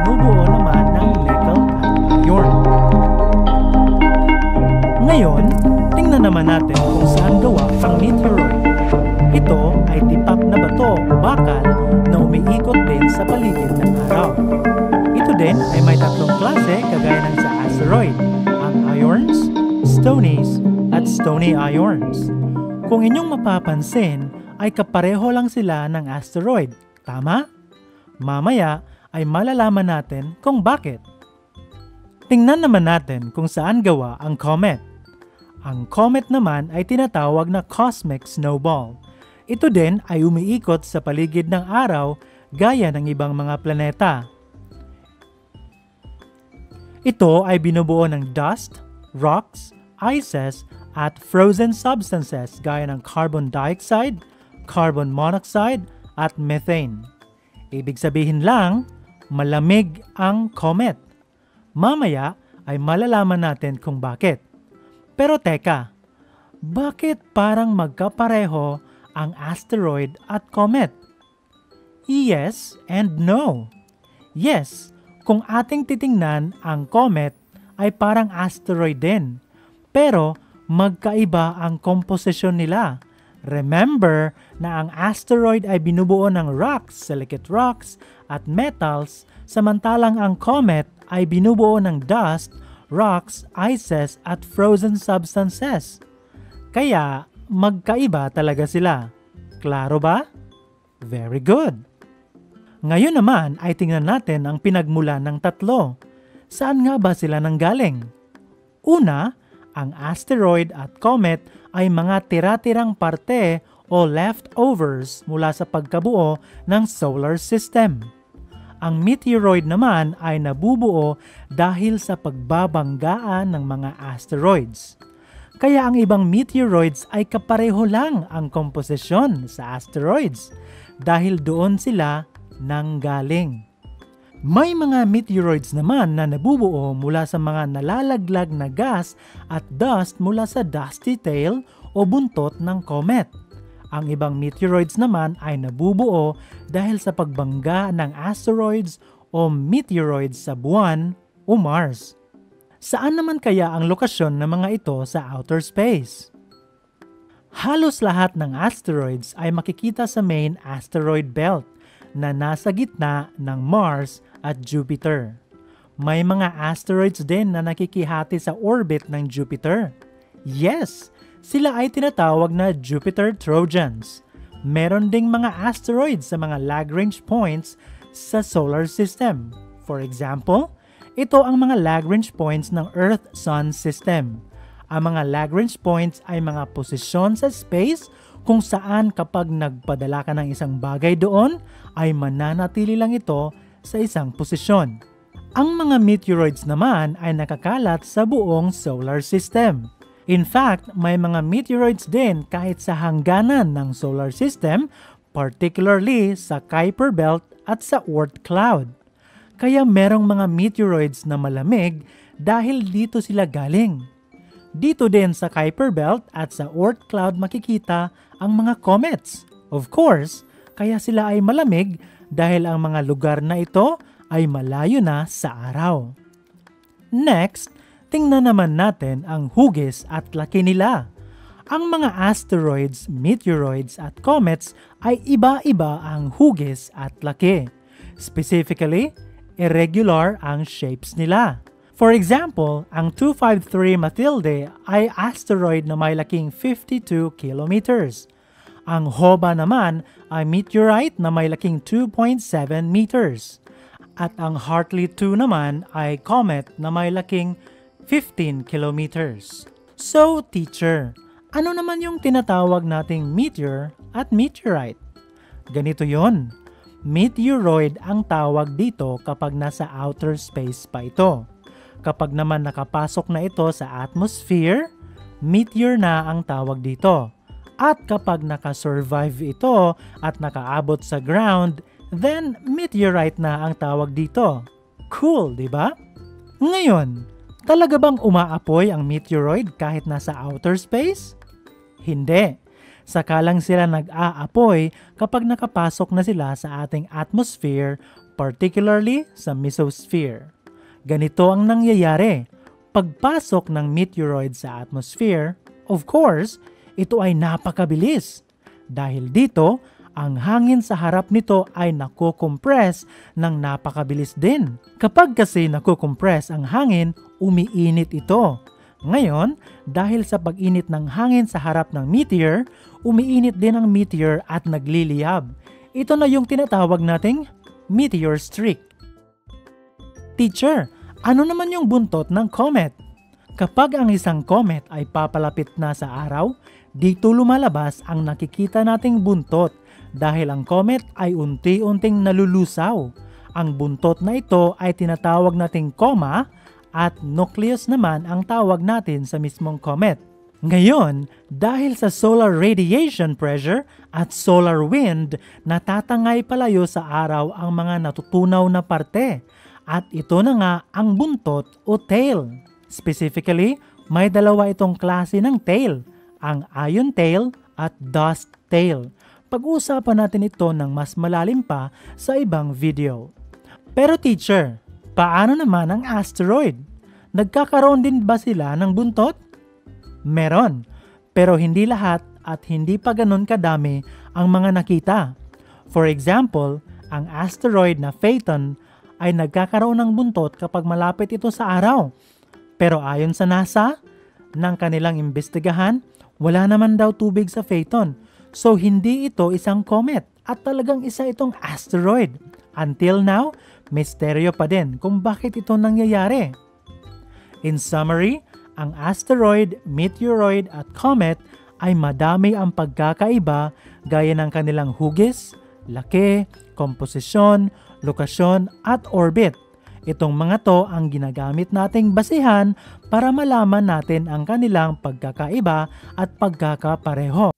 binubuo naman ng nickel at iron. Ngayon, tingnan naman natin kung saan gawa ang meteoroid. Ito ay tipak na bato o bakal na umiikot din sa paligid ng araw. Ito din ay may tatlong klase kagaya ng sa asteroid, ang ions, stonies, at stony ions. Kung inyong mapapansin, ay kapareho lang sila ng asteroid, tama? Mamaya ay malalaman natin kung bakit. Tingnan naman natin kung saan gawa ang comet. Ang comet naman ay tinatawag na cosmic snowball. Ito din ay umiikot sa paligid ng araw gaya ng ibang mga planeta. Ito ay binubuo ng dust, rocks, ices, at frozen substances gaya ng carbon dioxide, carbon monoxide, at methane. Ibig sabihin lang, malamig ang comet. Mamaya ay malalaman natin kung bakit. Pero teka, bakit parang magkapareho ang asteroid at comet? Yes and no. Yes, kung ating titingnan, ang comet ay parang asteroid din. Pero magkaiba ang komposisyon nila. Remember na ang asteroid ay binubuo ng rocks, silicate rocks, at metals, samantalang ang comet ay binubuo ng dust, rocks, ices, at frozen substances. Kaya, magkaiba talaga sila. Klaro ba? Very good! Ngayon naman ay tingnan natin ang pinagmulan ng tatlo. Saan nga ba sila nanggaling? Una, ang asteroid at comet ay mga tira-tirang parte o leftovers mula sa pagkabuo ng solar system. Ang meteoroid naman ay nabubuo dahil sa pagbabanggaan ng mga asteroids. Kaya ang ibang meteoroids ay kapareho lang ang komposisyon sa asteroids dahil doon sila nanggaling. May mga meteoroids naman na nabubuo mula sa mga nalalaglag na gas at dust mula sa dusty tail o buntot ng comet. Ang ibang meteoroids naman ay nabubuo dahil sa pagbangga ng asteroids o meteoroids sa buwan o Mars. Saan naman kaya ang lokasyon ng mga ito sa outer space? Halos lahat ng asteroids ay makikita sa main asteroid belt na nasa gitna ng Mars at Jupiter. May mga asteroids din na nakikihati sa orbit ng Jupiter. Yes, sila ay tinatawag na Jupiter Trojans. Meron ding mga asteroids sa mga Lagrange points sa solar system. For example, ito ang mga Lagrange points ng Earth-Sun system. Ang mga Lagrange points ay mga posisyon sa space kung saan kapag nagpadala ka ng isang bagay doon, ay mananatili lang ito sa isang posisyon. Ang mga meteoroids naman ay nakakalat sa buong solar system. In fact, may mga meteoroids din kahit sa hangganan ng solar system, particularly sa Kuiper Belt at sa Oort cloud. Kaya merong mga meteoroids na malamig dahil dito sila galing. Dito din sa Kuiper Belt at sa Oort cloud makikita ang mga comets. Of course, kaya sila ay malamig dahil ang mga lugar na ito ay malayo na sa araw. Next, tingnan naman natin ang hugis at laki nila. Ang mga asteroids, meteoroids at comets ay iba-iba ang hugis at laki. Specifically, irregular ang shapes nila. For example, ang 253 Mathilde ay asteroid na may laking 52 kilometers. Ang HOBA naman ay meteorite na may laking 2.7 meters. At ang Hartley 2 naman ay comet na may laking 15 kilometers. So, teacher, ano naman yung tinatawag nating meteor at meteorite? Ganito yon. Meteoroid ang tawag dito kapag nasa outer space pa ito. Kapag naman nakapasok na ito sa atmosphere, meteor na ang tawag dito. At kapag nakasurvive ito at nakaabot sa ground, then meteorite na ang tawag dito. Cool, di ba? Ngayon, talaga bang umaapoy ang meteoroid kahit nasa outer space? Hindi. Saka lang sila nag-aapoy kapag nakapasok na sila sa ating atmosphere, particularly sa mesosphere. Ganito ang nangyayari. Pagpasok ng meteoroid sa atmosphere, of course, ito ay napakabilis. Dahil dito, ang hangin sa harap nito ay nakukompress ng napakabilis din. Kapag kasi nakukompress ang hangin, umiinit ito. Ngayon, dahil sa pag-init ng hangin sa harap ng meteor, umiinit din ang meteor at nagliliyab. Ito na yung tinatawag nating meteor streak. Teacher, ano naman yung buntot ng comet? Kapag ang isang comet ay papalapit na sa araw, dito lumalabas ang nakikita nating buntot dahil ang comet ay unti-unting nalulusaw. Ang buntot na ito ay tinatawag nating coma at nucleus naman ang tawag natin sa mismong comet. Ngayon, dahil sa solar radiation pressure at solar wind, natatangay palayo sa araw ang mga natutunaw na parte. At ito na nga ang buntot o tail. Specifically, may dalawa itong klase ng tail, ang ion tail at dust tail. Pag-uusapan natin ito ng mas malalim pa sa ibang video. Pero teacher, paano naman ang asteroid? Nagkakaroon din ba sila ng buntot? Meron, pero hindi lahat at hindi pa ganun kadami ang mga nakita. For example, ang asteroid na Phaethon ay nagkakaroon ng buntot kapag malapit ito sa araw. Pero ayon sa NASA, ng kanilang imbestigahan, wala naman daw tubig sa Phaethon. So hindi ito isang comet at talagang isa itong asteroid. Until now, misteryo pa din kung bakit ito nangyayari. In summary, ang asteroid, meteoroid at comet ay madami ang pagkakaiba gaya ng kanilang hugis, laki, komposisyon, lokasyon at orbit. Itong mga to ang ginagamit nating basihan para malaman natin ang kanilang pagkakaiba at pagkakapareho.